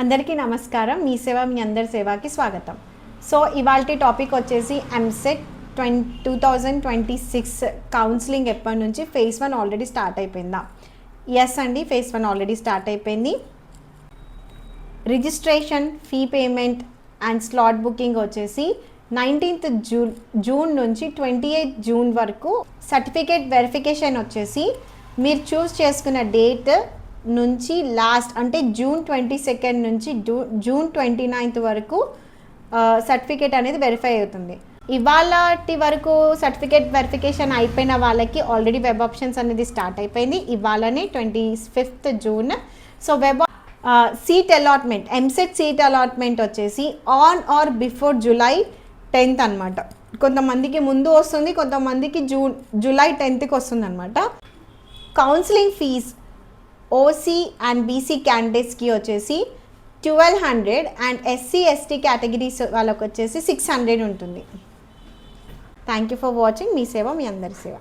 అందరికీ నమస్కారం. మీ సేవ మీ అందరి సేవకి స్వాగతం. సో ఇవాల్టి టాపిక్ వచ్చేసి ఎంసెట్ 2026 కౌన్సిలింగ్ ఎప్పటి నుంచి ఫేజ్ 1 ఆల్రెడీ స్టార్ట్ అయిపోయిందా? ఎస్ అండి, ఫేజ్ 1 ఆల్రెడీ స్టార్ట్ అయిపోయింది. Registration, fee payment and slot booking వచ్చేసి 19th జూన్ నుంచి 28th జూన్ వరకు. సర్టిఫికేట్ వెరిఫికేషన్ వచ్చేసి మీరు చూస్ చేసుకున్న డేట్ నుంచి లాస్ట్ అంటే జూన్ 22 నుంచి జూన్ 29 వరకు సర్టిఫికేట్ అనేది వెరిఫై అవుతుంది. ఇవాళటి వరకు సర్టిఫికేట్ వెరిఫికేషన్ అయిపోయిన వాళ్ళకి ఆల్రెడీ వెబ్ ఆప్షన్స్ అనేది స్టార్ట్ అయిపోయింది. ఇవాళనే 25th June. So web seat allotment, EAMCET seat allotment వచ్చేసి on or before July 10th అనమాట. కొంతమందికి ముందు వస్తుంది, కొంతమందికి జూలై 10th వస్తుంది అనమాట. Counselling fee OC and BC క్యాండిడేట్స్కి వచ్చేసి 1200 అండ్ ఎస్సీ ఎస్టీ కేటగిరీస్ వాళ్ళకి వచ్చేసి 600 ఉంటుంది. Thank you for watching. మీ సేవ మీ అందరి సేవ.